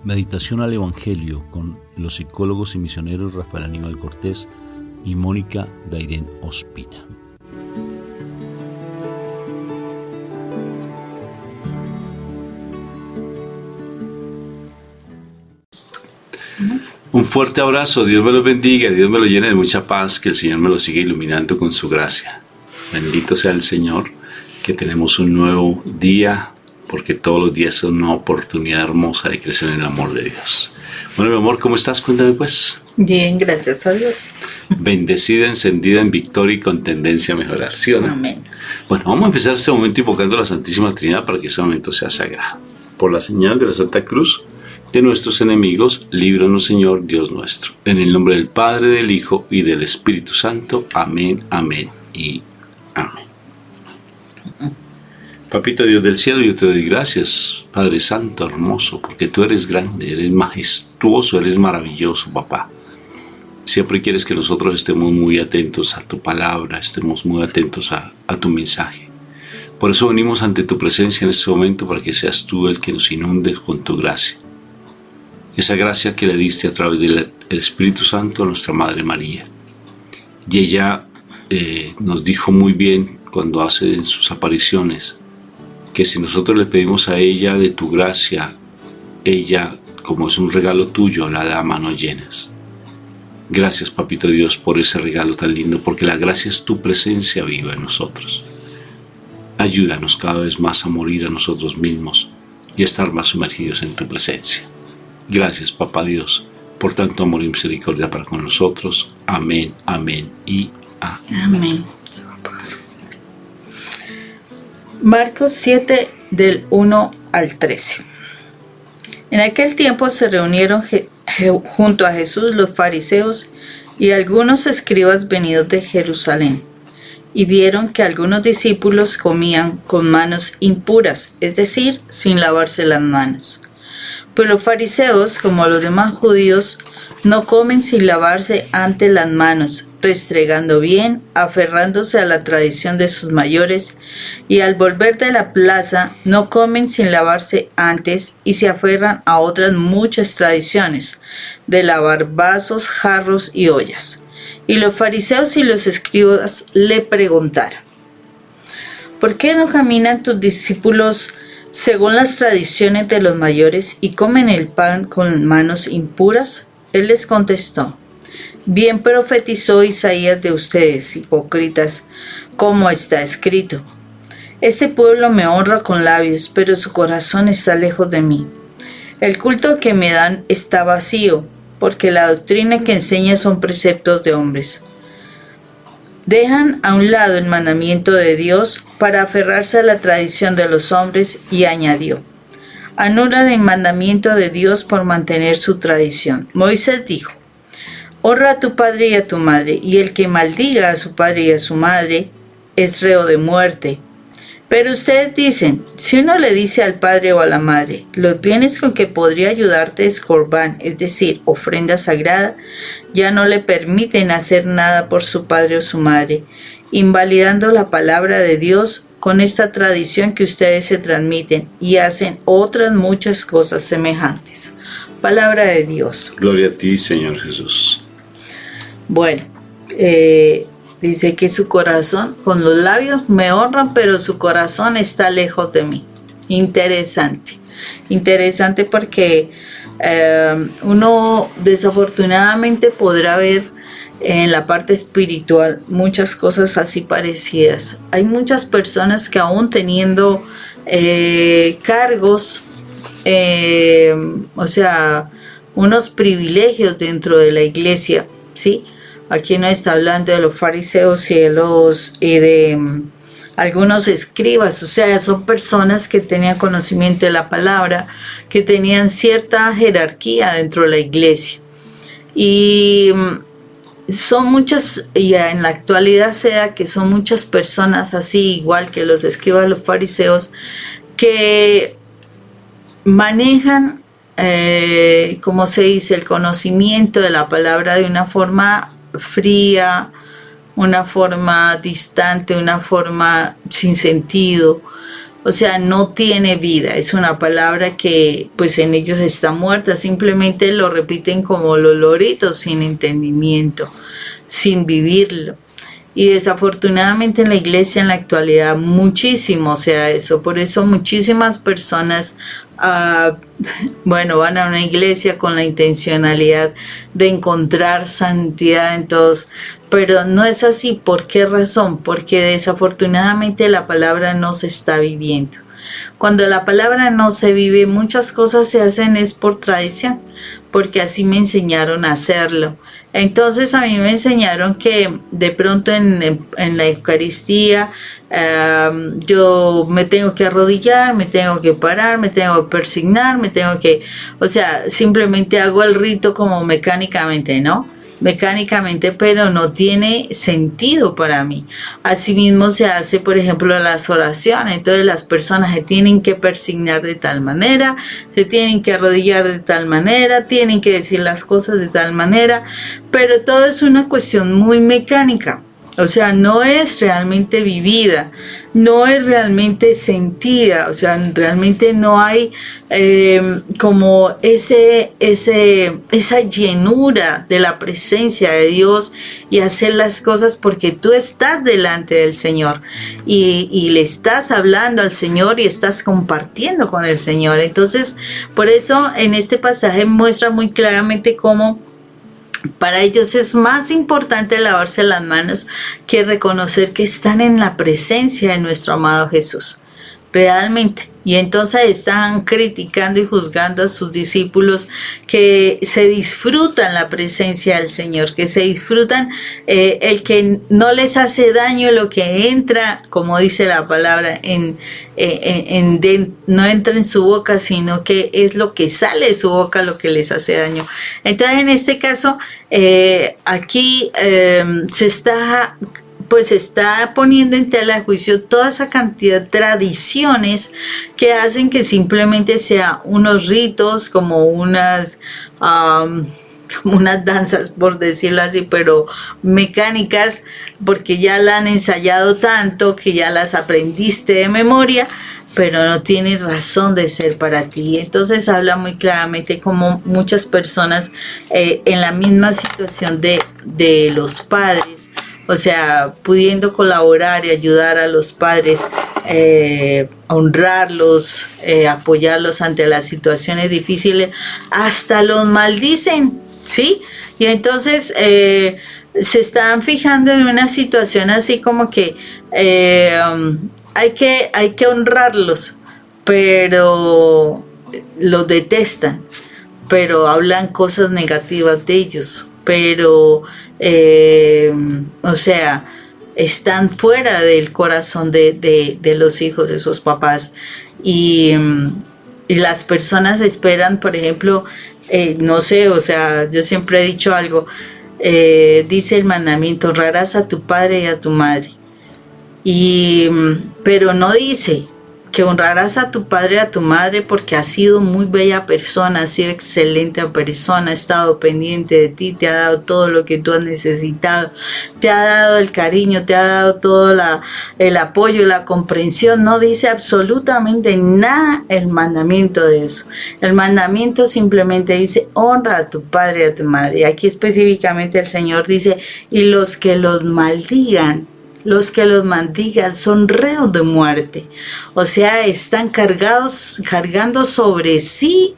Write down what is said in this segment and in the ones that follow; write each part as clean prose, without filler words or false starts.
Meditación al Evangelio con los psicólogos y misioneros Rafael Aníbal Cortés y Mónica Dairén Ospina. Un fuerte abrazo, Dios me los bendiga, Dios me lo llene de mucha paz, que el Señor me lo siga iluminando con su gracia. Bendito sea el Señor, que tenemos un nuevo día, porque todos los días son una oportunidad hermosa de crecer en el amor de Dios. Bueno, mi amor, ¿cómo estás? Cuéntame pues. Bien, gracias a Dios. Bendecida, encendida en victoria y con tendencia a mejorar, ¿sí o no? Amén. Bueno, vamos a empezar este momento invocando a la Santísima Trinidad para que ese momento sea sagrado. Por la señal de la Santa Cruz de nuestros enemigos, líbranos, Señor, Dios nuestro. En el nombre del Padre, del Hijo y del Espíritu Santo. Amén, amén y amén. Papito Dios del cielo, yo te doy gracias, Padre Santo, hermoso, porque tú eres grande, eres majestuoso, eres maravilloso, papá. Siempre quieres que nosotros estemos muy atentos a tu palabra, estemos muy atentos a tu mensaje. Por eso venimos ante tu presencia en este momento, para que seas tú el que nos inunde con tu gracia. Esa gracia que le diste a través del Espíritu Santo a nuestra Madre María. Y ella nos dijo muy bien cuando hace sus apariciones, que si nosotros le pedimos a ella de tu gracia, ella, como es un regalo tuyo, la da a manos llenas. Gracias, Papito Dios, por ese regalo tan lindo, porque la gracia es tu presencia viva en nosotros. Ayúdanos cada vez más a morir a nosotros mismos y a estar más sumergidos en tu presencia. Gracias, Papá Dios, por tanto amor y misericordia para con nosotros. Amén, amén y amén. Amén. Marcos 7, del 1 al 13. En aquel tiempo se reunieron junto a Jesús los fariseos y algunos escribas venidos de Jerusalén, y vieron que algunos discípulos comían con manos impuras, es decir, sin lavarse las manos. Pues los fariseos, como los demás judíos, no comen sin lavarse antes las manos, restregando bien, aferrándose a la tradición de sus mayores, y al volver de la plaza no comen sin lavarse antes y se aferran a otras muchas tradiciones, de lavar vasos, jarros y ollas. Y los fariseos y los escribas le preguntaron: ¿por qué no caminan tus discípulos según las tradiciones de los mayores y comen el pan con manos impuras? Él les contestó: bien profetizó Isaías de ustedes, hipócritas, como está escrito: este pueblo me honra con labios, pero su corazón está lejos de mí. El culto que me dan está vacío, porque la doctrina que enseña son preceptos de hombres. Dejan a un lado el mandamiento de Dios para aferrarse a la tradición de los hombres, y añadió: anulan el mandamiento de Dios por mantener su tradición. Moisés dijo: honra a tu padre y a tu madre, y el que maldiga a su padre y a su madre es reo de muerte. Pero ustedes dicen: si uno le dice al padre o a la madre, los bienes con que podría ayudarte es corbán, es decir, ofrenda sagrada, ya no le permiten hacer nada por su padre o su madre, invalidando la palabra de Dios con esta tradición que ustedes se transmiten, y hacen otras muchas cosas semejantes. Palabra de Dios. Gloria a ti, Señor Jesús. Bueno, dice que su corazón, con los labios me honran, pero su corazón está lejos de mí. Interesante. Interesante porque uno desafortunadamente podrá ver en la parte espiritual muchas cosas así parecidas. Hay muchas personas que aún teniendo cargos, o sea, unos privilegios dentro de la iglesia, ¿sí? Aquí no está hablando de los fariseos y de algunos escribas, o sea, son personas que tenían conocimiento de la palabra, que tenían cierta jerarquía dentro de la iglesia. Y son muchas, y en la actualidad se da que son muchas personas así, igual que los escribas, los fariseos, que manejan, como se dice, el conocimiento de la palabra de una forma fría, una forma distante, una forma sin sentido, O sea, no tiene vida, es una palabra que pues en ellos está muerta, simplemente lo repiten como los loritos, sin entendimiento, sin vivirlo. Y desafortunadamente en la iglesia en la actualidad muchísimo, o sea, eso, por eso muchísimas personas van a una iglesia con la intencionalidad de encontrar santidad en todos, pero no es así. ¿Por qué razón? Porque desafortunadamente la palabra no se está viviendo. Cuando la palabra no se vive, muchas cosas se hacen es por tradición, porque así me enseñaron a hacerlo. Entonces a mí me enseñaron que de pronto en la Eucaristía yo me tengo que arrodillar, me tengo que parar, me tengo que persignar, o sea, simplemente hago el rito como mecánicamente, ¿no? Mecánicamente, pero no tiene sentido para mí. Asimismo se hace, por ejemplo, las oraciones. Entonces las personas se tienen que persignar de tal manera, se tienen que arrodillar de tal manera, tienen que decir las cosas de tal manera, pero todo es una cuestión muy mecánica. O sea, no es realmente vivida, no es realmente sentida, o sea, realmente no hay como esa llenura de la presencia de Dios y hacer las cosas porque tú estás delante del Señor y le estás hablando al Señor y estás compartiendo con el Señor. Entonces, por eso en este pasaje muestra muy claramente cómo para ellos es más importante lavarse las manos que reconocer que están en la presencia de nuestro amado Jesús, realmente. Y entonces están criticando y juzgando a sus discípulos que se disfrutan la presencia del Señor, que se disfrutan el que no les hace daño lo que entra, como dice la palabra, no entra en su boca, sino que es lo que sale de su boca lo que les hace daño. Entonces en este caso, aquí se está poniendo en tela de juicio toda esa cantidad de tradiciones que hacen que simplemente sea unos ritos, como unas danzas, por decirlo así, pero mecánicas, porque ya la han ensayado tanto que ya las aprendiste de memoria, pero no tiene razón de ser para ti. Entonces habla muy claramente como muchas personas en la misma situación de los padres, o sea, pudiendo colaborar y ayudar a los padres, honrarlos, apoyarlos ante las situaciones difíciles, hasta los maldicen, ¿sí? Y entonces se están fijando en una situación así como que hay que honrarlos, pero los detestan, pero hablan cosas negativas de ellos, pero o sea, están fuera del corazón de los hijos de sus papás, y las personas esperan, por ejemplo, no sé, o sea, yo siempre he dicho algo, dice el mandamiento: honrarás a tu padre y a tu madre, pero no dice que honrarás a tu padre y a tu madre porque has sido muy bella persona, has sido excelente persona, ha estado pendiente de ti, te ha dado todo lo que tú has necesitado, te ha dado el cariño, te ha dado todo el apoyo, la comprensión. No dice absolutamente nada el mandamiento de eso. El mandamiento simplemente dice: honra a tu padre y a tu madre. Y aquí específicamente el Señor dice: y los que los maldigan son reos de muerte. O sea, están cargando sobre sí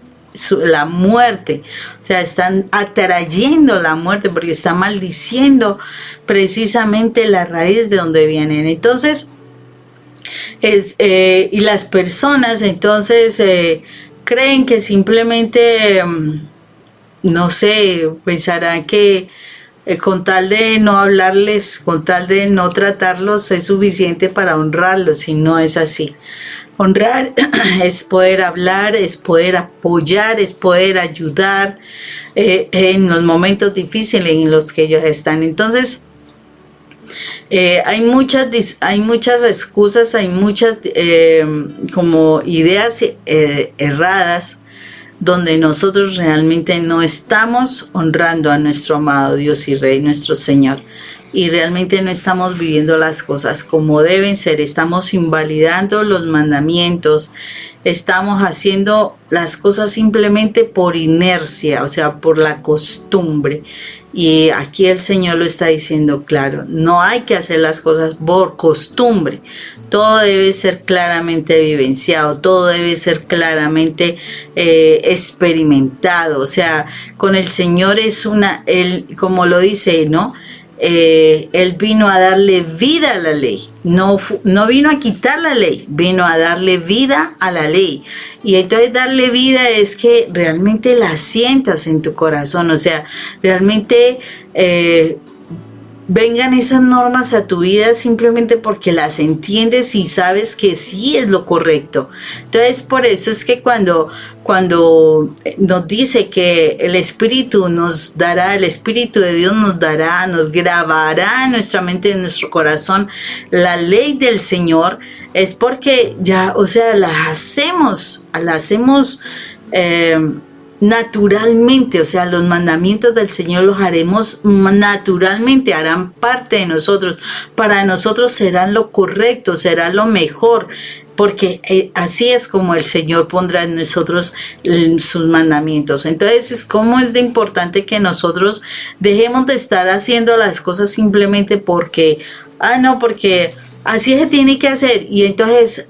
la muerte. O sea, están atrayendo la muerte porque están maldiciendo precisamente la raíz de donde vienen. Entonces, y las personas entonces creen que simplemente, no sé, pensarán que con tal de no hablarles, con tal de no tratarlos, es suficiente para honrarlos, y no es así. Honrar es poder hablar, es poder apoyar, es poder ayudar en los momentos difíciles en los que ellos están. Entonces, hay muchas excusas, hay muchas como ideas erradas, donde nosotros realmente no estamos honrando a nuestro amado Dios y Rey, nuestro Señor. y realmente no estamos viviendo las cosas como deben ser. Estamos invalidando los mandamientos, estamos haciendo las cosas simplemente por inercia, o sea, por la costumbre. Y aquí el Señor lo está diciendo claro, no hay que hacer las cosas por costumbre. Todo debe ser claramente vivenciado, todo debe ser claramente experimentado. O sea, con el Señor es Él, como lo dice, ¿no? Él vino a darle vida a la ley, no vino a quitar la ley, vino a darle vida a la ley. Y entonces darle vida es que realmente la sientas en tu corazón, o sea, realmente vengan esas normas a tu vida simplemente porque las entiendes y sabes que sí es lo correcto. Entonces, por eso es que cuando nos dice que el Espíritu nos dará, el Espíritu de Dios nos dará, nos grabará en nuestra mente, en nuestro corazón, la ley del Señor, es porque ya, o sea, la hacemos naturalmente, o sea, los mandamientos del Señor los haremos naturalmente, harán parte de nosotros, para nosotros serán lo correcto, será lo mejor, porque así es como el Señor pondrá en nosotros sus mandamientos. Entonces, es como es de importante que nosotros dejemos de estar haciendo las cosas simplemente porque, porque así se tiene que hacer, y entonces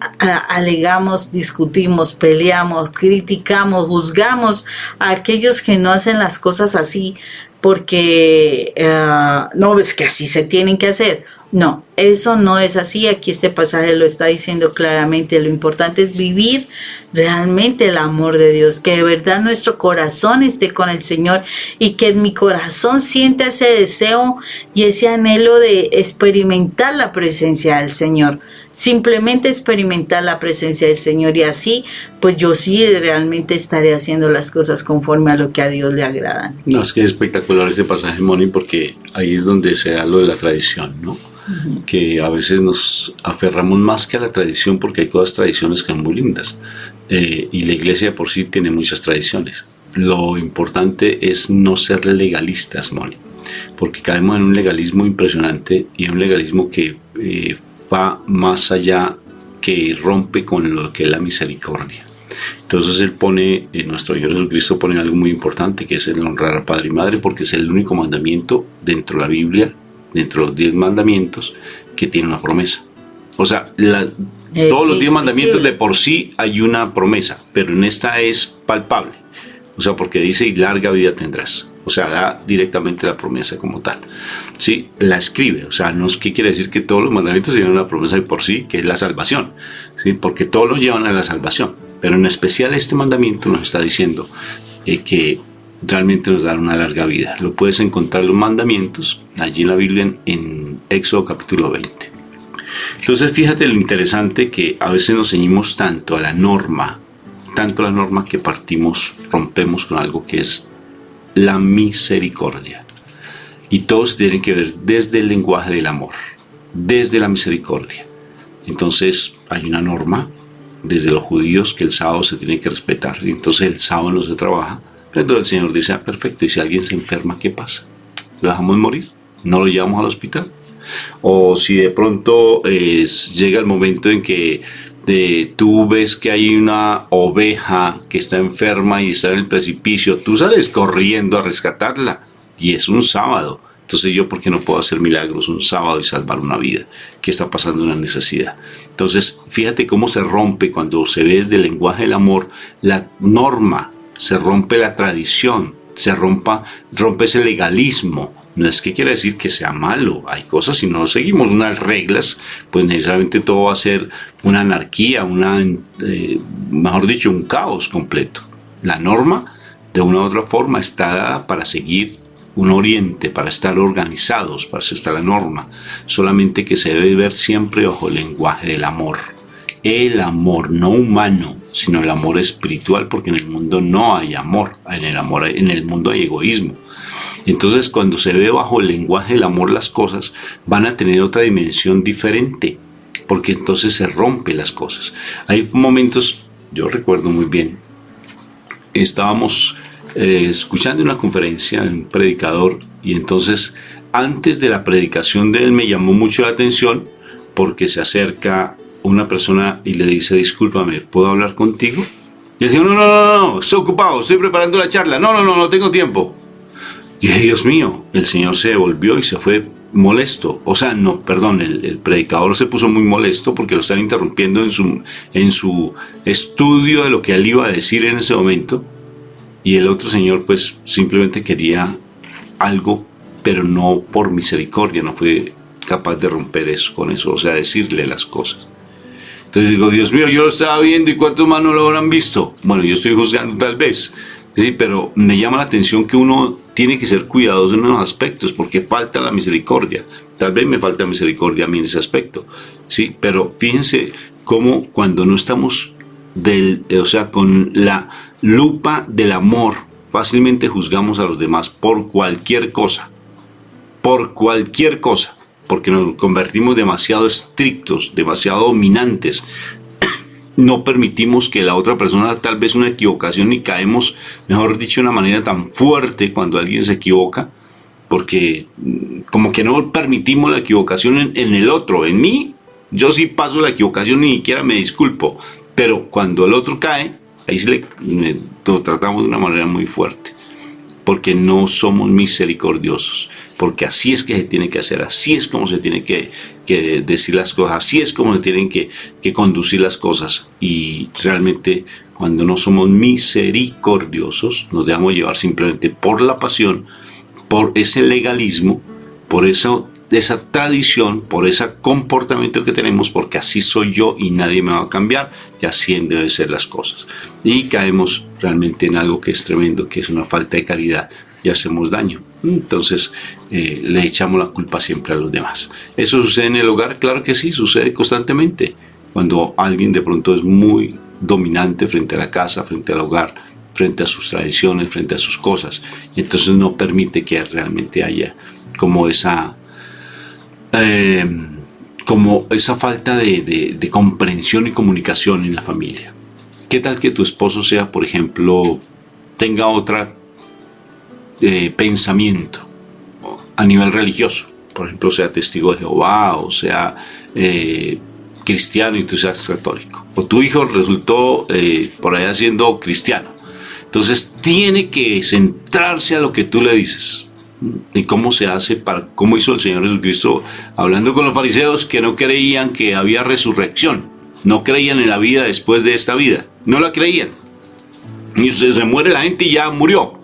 alegamos, discutimos, peleamos, criticamos, juzgamos a aquellos que no hacen las cosas así porque no, es que así se tienen que hacer. No, eso no es así. Aquí este pasaje lo está diciendo claramente. Lo importante es vivir realmente el amor de Dios, que de verdad nuestro corazón esté con el Señor y que en mi corazón sienta ese deseo y ese anhelo de experimentar la presencia del Señor. Simplemente experimentar la presencia del Señor, y así pues yo sí realmente estaré haciendo las cosas conforme a lo que a Dios le agradan. No, es que es espectacular este pasaje, Moni, porque ahí es donde se da lo de la tradición, ¿no? Uh-huh. Que a veces nos aferramos más que a la tradición, porque hay cosas, tradiciones que son muy lindas, y la iglesia de por sí tiene muchas tradiciones. Lo importante es no ser legalistas, Moni, porque caemos en un legalismo impresionante, y en un legalismo que va más allá, que rompe con lo que es la misericordia. Entonces él pone, nuestro Señor Jesucristo pone algo muy importante, que es el honrar a padre y madre, porque es el único mandamiento dentro de la Biblia, dentro de los 10 mandamientos, que tiene una promesa. O sea, todos los 10 mandamientos de por sí hay una promesa, pero en esta es palpable. O sea, porque dice, y larga vida tendrás. O sea, da directamente la promesa como tal. Sí, la escribe. O sea, no es que quiere decir que todos los mandamientos tienen una promesa de por sí, que es la salvación. Sí, porque todos los llevan a la salvación. Pero en especial este mandamiento nos está diciendo que realmente nos da una larga vida. Lo puedes encontrar los mandamientos allí en la Biblia, en Éxodo capítulo 20. Entonces, fíjate lo interesante, que a veces nos ceñimos tanto a la norma, que rompemos con algo que es la misericordia. Y todos tienen que ver desde el lenguaje del amor, desde la misericordia. Entonces hay una norma desde los judíos que el sábado se tiene que respetar, y entonces el sábado no se trabaja. Entonces el Señor dice, perfecto, y si alguien se enferma, ¿qué pasa? ¿Lo dejamos morir? ¿No lo llevamos al hospital? O si de pronto llega el momento en que tú ves que hay una oveja que está enferma y está en el precipicio, tú sales corriendo a rescatarla, y es un sábado. Entonces yo, ¿por qué no puedo hacer milagros un sábado y salvar una vida que está pasando una necesidad? Entonces fíjate cómo se rompe cuando se ve desde el lenguaje del amor la norma, se rompe la tradición, se rompe ese legalismo. No es que quiera decir que sea malo, hay cosas, si no seguimos unas reglas, pues necesariamente todo va a ser una anarquía, mejor dicho, un caos completo. La norma, de una u otra forma, está dada para seguir un oriente, para estar organizados, para eso está la norma, solamente que se debe ver siempre bajo el lenguaje del amor. El amor no humano, sino el amor espiritual, porque en el mundo no hay amor, en el mundo hay egoísmo. Entonces, cuando se ve bajo el lenguaje del amor, las cosas van a tener otra dimensión diferente, porque entonces se rompen las cosas. Hay momentos, yo recuerdo muy bien, estábamos escuchando una conferencia de un predicador, y entonces antes de la predicación de él me llamó mucho la atención porque se acerca una persona y le dice, discúlpame, ¿puedo hablar contigo? Y él dijo, no, estoy ocupado, estoy preparando la charla, no tengo tiempo. Y dije, Dios mío, el Señor se devolvió y se fue molesto. O sea, no, perdón, el predicador se puso muy molesto porque lo estaba interrumpiendo en su estudio de lo que él iba a decir en ese momento. Y el otro señor pues simplemente quería algo, pero no por misericordia, no fue capaz de romper eso con eso, o sea, decirle las cosas. Entonces digo, Dios mío, yo lo estaba viendo y ¿cuántos más no lo habrán visto? Bueno, yo estoy juzgando tal vez, sí, pero me llama la atención que uno tiene que ser cuidadoso en unos aspectos porque falta la misericordia. Tal vez me falta misericordia a mí en ese aspecto, sí, pero fíjense cómo cuando no estamos con la lupa del amor, fácilmente juzgamos a los demás por cualquier cosa, porque nos convertimos demasiado estrictos, demasiado dominantes. No permitimos que la otra persona, tal vez una equivocación, y caemos, mejor dicho, de una manera tan fuerte cuando alguien se equivoca, porque como que no permitimos la equivocación en el otro. En mí, yo sí paso la equivocación y ni siquiera me disculpo, pero cuando el otro cae, ahí lo tratamos de una manera muy fuerte, porque no somos misericordiosos, porque así es que se tiene que hacer, así es como se tiene que decir las cosas, así es como se tienen que conducir las cosas. Y realmente cuando no somos misericordiosos, nos dejamos llevar simplemente por la pasión, por ese legalismo, por esa tradición, por ese comportamiento que tenemos, porque así soy yo y nadie me va a cambiar, y así deben ser las cosas. Y caemos realmente en algo que es tremendo, que es una falta de caridad, y hacemos daño. Entonces le echamos la culpa siempre a los demás. ¿Eso sucede en el hogar? Claro que sí, sucede constantemente. Cuando alguien de pronto es muy dominante frente a la casa, frente al hogar, frente a sus tradiciones, frente a sus cosas, y entonces no permite que realmente haya como esa falta de comprensión y comunicación en la familia. ¿Qué tal que tu esposo sea, por ejemplo, tenga otra pensamiento a nivel religioso? Por ejemplo, sea testigo de Jehová o sea cristiano y tú seas católico. O tu hijo resultó por allá siendo cristiano. Entonces tiene que centrarse a lo que tú le dices. ¿Y cómo se hace? ¿Cómo hizo el Señor Jesucristo hablando con los fariseos que no creían que había resurrección? No creían en la vida después de esta vida. No la creían. Y se muere la gente y ya murió.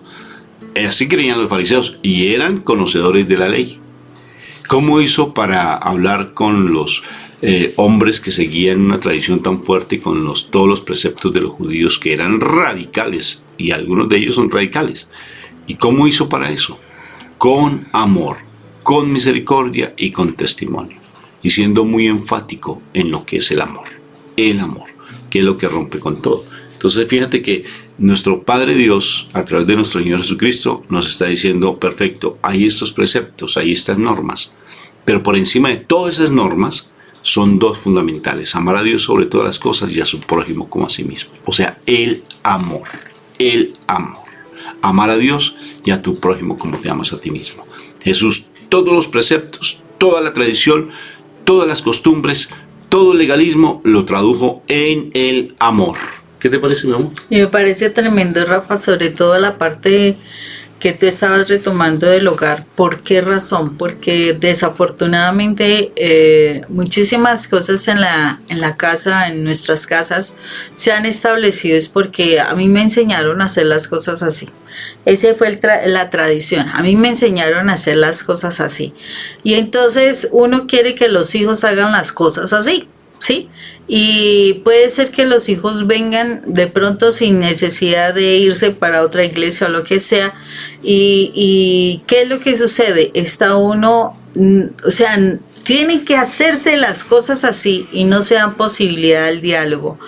Así creían los fariseos y eran conocedores de la ley. ¿Cómo hizo para hablar con los hombres que seguían una tradición tan fuerte, con todos los preceptos de los judíos que eran radicales? Y algunos de ellos son radicales. ¿Y cómo hizo para eso? Con amor, con misericordia y con testimonio. Y siendo muy enfático en lo que es el amor. El amor, que es lo que rompe con todo. Entonces fíjate que nuestro Padre Dios, a través de nuestro Señor Jesucristo, nos está diciendo, perfecto, hay estos preceptos, hay estas normas. Pero por encima de todas esas normas, son dos fundamentales: amar a Dios sobre todas las cosas y a su prójimo como a sí mismo. O sea, el amor. El amor. Amar a Dios y a tu prójimo como te amas a ti mismo. Jesús, todos los preceptos, toda la tradición, todas las costumbres, todo el legalismo lo tradujo en el amor. ¿Qué te parece, mi amor? Y me parece tremendo, Rafa, sobre todo la parte que tú estabas retomando del hogar. ¿Por qué razón? Porque desafortunadamente muchísimas cosas en la casa, en nuestras casas, se han establecido es porque a mí me enseñaron a hacer las cosas así. Esa fue la tradición. A mí me enseñaron a hacer las cosas así. Y entonces uno quiere que los hijos hagan las cosas así, ¿sí? Y puede ser que los hijos vengan de pronto sin necesidad de irse para otra iglesia o lo que sea. Y ¿qué es lo que sucede? Está uno, o sea, tienen que hacerse las cosas así y no se dan posibilidad al diálogo.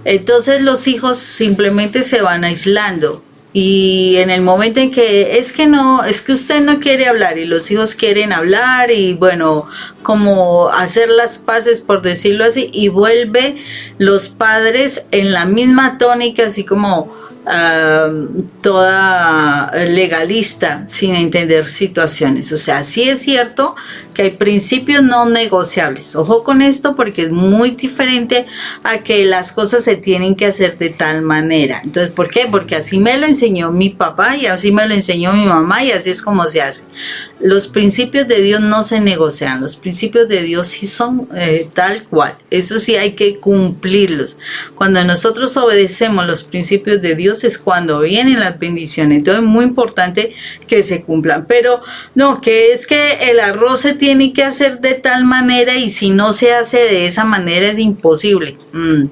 Entonces los hijos simplemente se van aislando. Y en el momento en que es que usted no quiere hablar y los hijos quieren hablar y bueno, como hacer las paces, por decirlo así, y vuelve los padres en la misma tónica, así como toda legalista sin entender situaciones. O sea, sí es cierto que hay principios no negociables. Ojo con esto porque es muy diferente a que las cosas se tienen que hacer de tal manera. Entonces, ¿por qué? Porque así me lo enseñó mi papá y así me lo enseñó mi mamá y así es como se hace. Los principios de Dios no se negocian. Los principios de Dios sí son tal cual. Eso sí hay que cumplirlos. Cuando nosotros obedecemos los principios de Dios es cuando vienen las bendiciones. Entonces es muy importante que se cumplan. Pero no, que es que el arroz se tiene que hacer de tal manera y si no se hace de esa manera es imposible.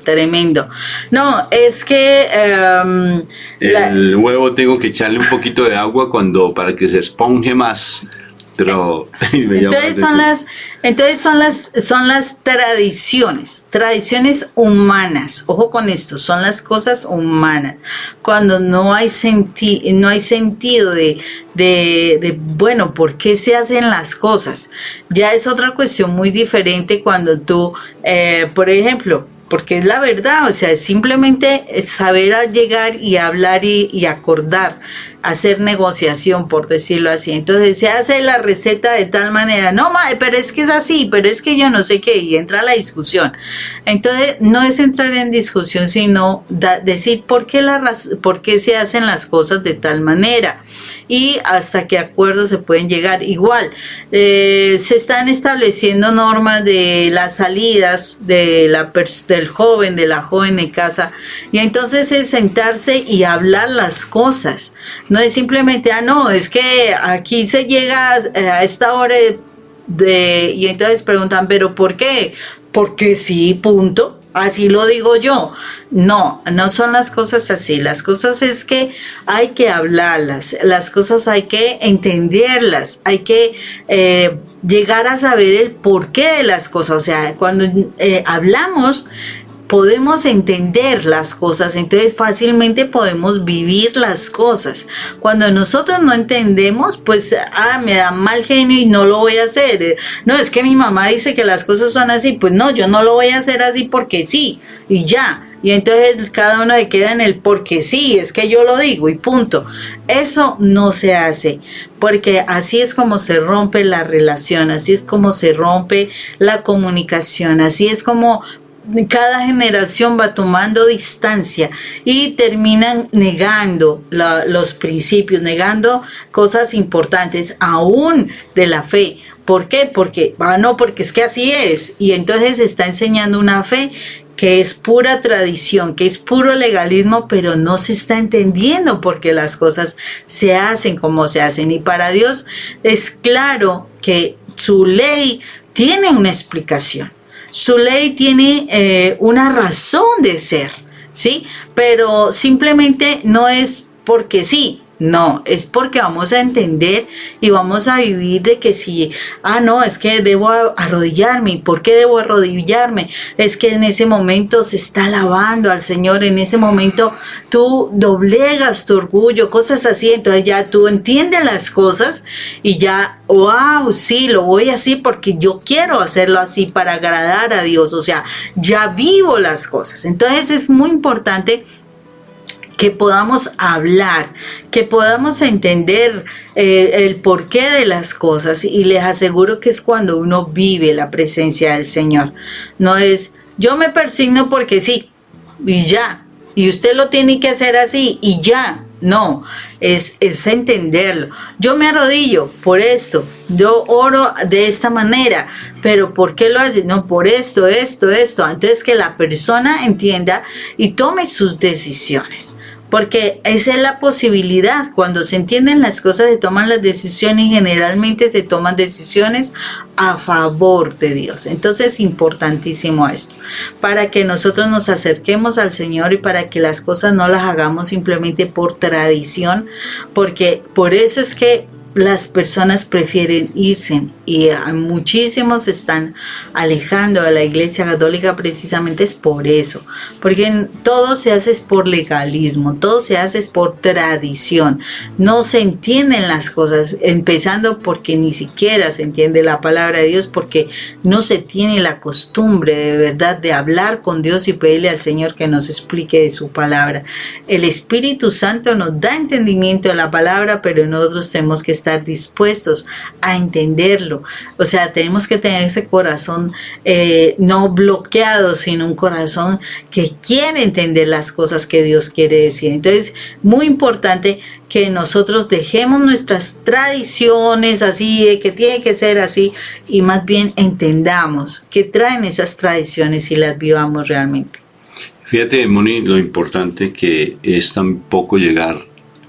Tremendo. No, es que el huevo tengo que echarle un poquito de agua para que se esponje más. Pero entonces son las tradiciones humanas. Ojo con esto, son las cosas humanas. Cuando no hay sentido de bueno, ¿por qué se hacen las cosas? Ya es otra cuestión muy diferente cuando tú, por ejemplo, porque es la verdad, o sea, es simplemente saber llegar y hablar y acordar, hacer negociación, por decirlo así. Entonces se hace la receta de tal manera, no, pero es que es así, pero es que yo no sé qué, y entra la discusión. Entonces no es entrar en discusión, sino decir por qué se hacen las cosas de tal manera y hasta qué acuerdos se pueden llegar. Igual, se están estableciendo normas de las salidas del joven, de la joven en casa, y entonces es sentarse y hablar las cosas. No es simplemente, no, es que aquí se llega a esta hora y entonces preguntan, ¿pero por qué? Porque sí, punto. Así lo digo yo. No son las cosas así. Las cosas es que hay que hablarlas. Las cosas hay que entenderlas. Hay que llegar a saber el porqué de las cosas. O sea, cuando hablamos, podemos entender las cosas, entonces fácilmente podemos vivir las cosas. Cuando nosotros no entendemos, pues me da mal genio y no lo voy a hacer. No, es que mi mamá dice que las cosas son así, pues no, yo no lo voy a hacer así porque sí, y ya. Y entonces cada uno se queda en el porque sí, es que yo lo digo y punto. Eso no se hace, porque así es como se rompe la relación, así es como se rompe la comunicación, así es como cada generación va tomando distancia y terminan negando los principios, negando cosas importantes aún de la fe. ¿Por qué? Porque es que así es. Y entonces se está enseñando una fe que es pura tradición, que es puro legalismo, pero no se está entendiendo por qué las cosas se hacen como se hacen. Y para Dios es claro que su ley tiene una explicación. Su ley tiene una razón de ser, ¿sí? Pero simplemente no es porque sí. No, es porque vamos a entender y vamos a vivir de que si, no, es que debo arrodillarme. ¿Por qué debo arrodillarme? Es que en ese momento se está alabando al Señor, en ese momento tú doblegas tu orgullo, cosas así, entonces ya tú entiendes las cosas y ya, wow, sí, lo voy así porque yo quiero hacerlo así para agradar a Dios, o sea, ya vivo las cosas. Entonces es muy importante que podamos hablar, que podamos entender el porqué de las cosas, y les aseguro que es cuando uno vive la presencia del Señor. No es, yo me persigno porque sí, y ya, y usted lo tiene que hacer así, y ya. No, es entenderlo. Yo me arrodillo por esto, yo oro de esta manera, pero ¿por qué lo hace? No, por esto. Antes que la persona entienda y tome sus decisiones. Porque esa es la posibilidad. Cuando se entienden las cosas, se toman las decisiones y generalmente se toman decisiones a favor de Dios. Entonces es importantísimo esto, para que nosotros nos acerquemos al Señor y para que las cosas no las hagamos simplemente por tradición, porque por eso es que las personas prefieren irse y muchísimos se están alejando de la Iglesia Católica precisamente es por eso, porque todo se hace por legalismo, todo se hace por tradición, no se entienden las cosas, empezando porque ni siquiera se entiende la palabra de Dios, porque no se tiene la costumbre de verdad de hablar con Dios y pedirle al Señor que nos explique de su palabra. El Espíritu Santo nos da entendimiento de la palabra, pero nosotros tenemos que estar dispuestos a entenderlo. O sea, tenemos que tener ese corazón no bloqueado, sino un corazón que quiere entender las cosas que Dios quiere decir. Entonces, muy importante que nosotros dejemos nuestras tradiciones así, que tiene que ser así, y más bien entendamos qué traen esas tradiciones y las vivamos realmente. Fíjate, Moni, lo importante que es tampoco llegar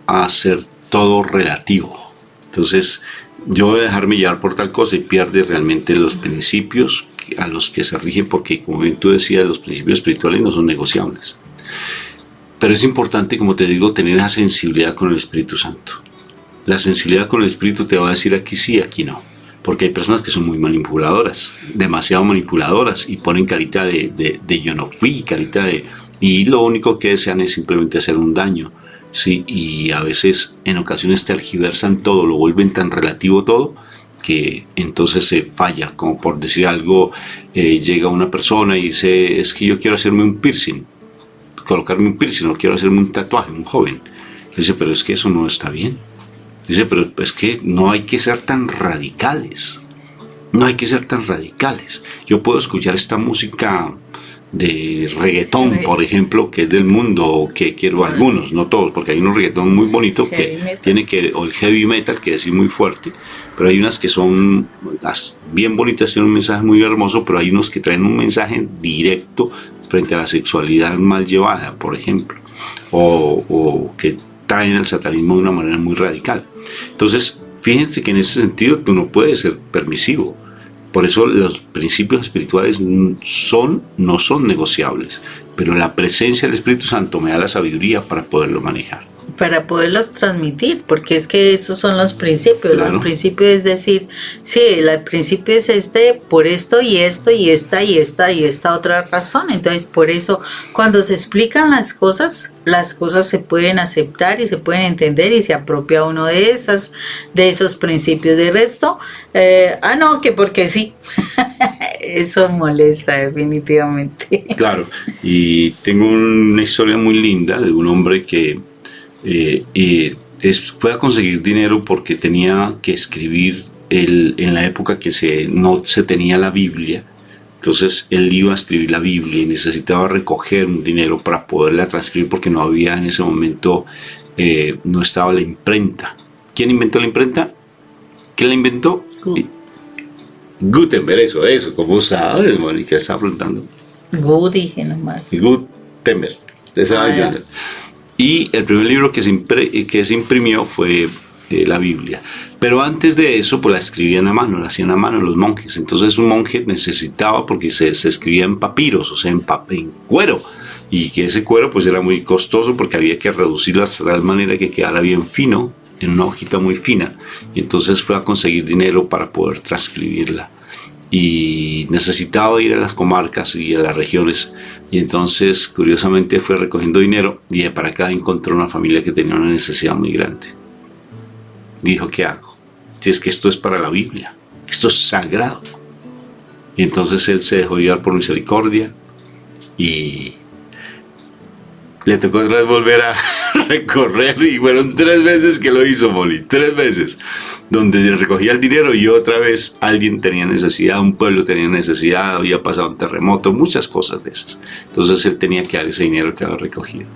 a ser todo relativo. Entonces, yo voy a dejarme llevar por tal cosa y pierde realmente los principios a los que se rige, porque como bien tú decías, los principios espirituales no son negociables. Pero es importante, como te digo, tener esa sensibilidad con el Espíritu Santo. La sensibilidad con el Espíritu te va a decir aquí sí, aquí no. Porque hay personas que son muy manipuladoras, demasiado manipuladoras, y ponen carita de yo no fui, carita de... Y lo único que desean es simplemente hacer un daño. Sí, y a veces en ocasiones tergiversan todo, lo vuelven tan relativo todo que entonces se falla. Como por decir algo, llega una persona y dice, es que yo quiero hacerme un piercing, colocarme un piercing, o quiero hacerme un tatuaje, un joven. Dice, pero es que eso no está bien. Dice, pero es que no hay que ser tan radicales. No hay que ser tan radicales. Yo puedo escuchar esta música de reggaetón, por ejemplo, que es del mundo, o que quiero algunos, no todos, porque hay unos reggaetón muy bonitos que tiene que, o el heavy metal, que es muy fuerte, pero hay unas que son bien bonitas, tienen un mensaje muy hermoso, pero hay unos que traen un mensaje directo frente a la sexualidad mal llevada, por ejemplo, o que traen el satanismo de una manera muy radical. Entonces, fíjense que en ese sentido tú no puedes ser permisivo. Por eso los principios espirituales no son negociables, pero la presencia del Espíritu Santo me da la sabiduría para poderlo manejar. Para poderlos transmitir, porque es que esos son los principios. Claro. Los principios es decir, sí, el principio es por esto y esto y esta y esta otra razón. Entonces, por eso, cuando se explican las cosas se pueden aceptar y se pueden entender y se apropia uno de esos principios. De resto, no, que porque sí. Eso molesta definitivamente. Claro, y tengo una historia muy linda de un hombre que fue a conseguir dinero porque tenía que escribir en la época que no se tenía la Biblia. Entonces él iba a escribir la Biblia y necesitaba recoger un dinero para poderla transcribir, porque no había en ese momento, no estaba la imprenta. ¿Quién inventó la imprenta? ¿Quién la inventó? Gutenberg, eso, ¿cómo sabes, Mónica? Estaba preguntando. Dije nomás. Gutenberg, y el primer libro que se imprimió fue la Biblia. Pero antes de eso, pues la escribían a mano, la hacían a mano los monjes. Entonces un monje necesitaba, porque se escribía en papiros, o sea, en cuero. Y que ese cuero pues era muy costoso, porque había que reducirlo hasta tal manera que quedara bien fino, en una hojita muy fina. Y entonces fue a conseguir dinero para poder transcribirla. Y necesitaba ir a las comarcas y a las regiones, y entonces curiosamente fue recogiendo dinero, y de para acá encontró una familia que tenía una necesidad muy grande. Dijo, ¿qué hago? Si es que esto es para la Biblia, esto es sagrado. Y entonces él se dejó llevar por misericordia, y le tocó otra vez volver a recorrer, y fueron 3 veces que lo hizo, Molly, 3 veces, donde recogía el dinero y otra vez alguien tenía necesidad, un pueblo tenía necesidad, había pasado un terremoto, muchas cosas de esas. Entonces él tenía que dar ese dinero que había recogido.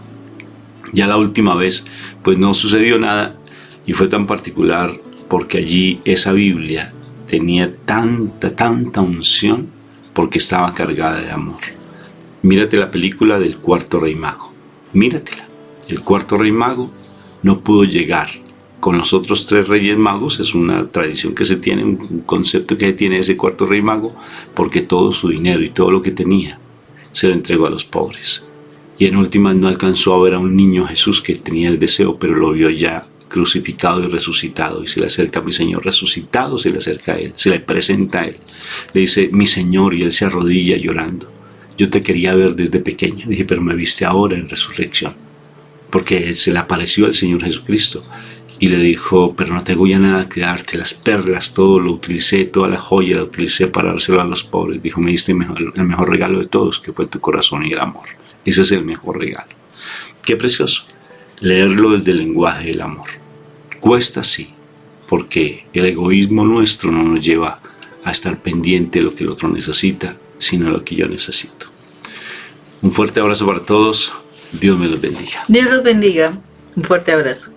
Ya la última vez, pues no sucedió nada, y fue tan particular porque allí esa Biblia tenía tanta unción, porque estaba cargada de amor. Mírate la película del Cuarto Rey Mago. Míratela. El Cuarto Rey Mago no pudo llegar con los otros 3 reyes magos. Es una tradición que se tiene, un concepto que se tiene de ese Cuarto Rey Mago, porque todo su dinero y todo lo que tenía se lo entregó a los pobres. Y en últimas no alcanzó a ver a un niño Jesús que tenía el deseo, pero lo vio ya crucificado y resucitado, y se le acerca a mi Señor resucitado, se le acerca a Él, se le presenta a Él, le dice, mi Señor, y Él se arrodilla llorando. Yo te quería ver desde pequeño, dije, pero me viste ahora en resurrección, porque se le apareció al Señor Jesucristo, y le dijo, pero no tengo ya nada que darte, las perlas, todo lo utilicé, toda la joya la utilicé para dárselo a los pobres. Dijo, me diste el mejor regalo de todos, que fue tu corazón y el amor. Ese es el mejor regalo. Qué precioso, leerlo desde el lenguaje del amor. Cuesta sí, porque el egoísmo nuestro no nos lleva a estar pendiente de lo que el otro necesita, sino de lo que yo necesito. Un fuerte abrazo para todos, Dios me los bendiga. Dios los bendiga, un fuerte abrazo.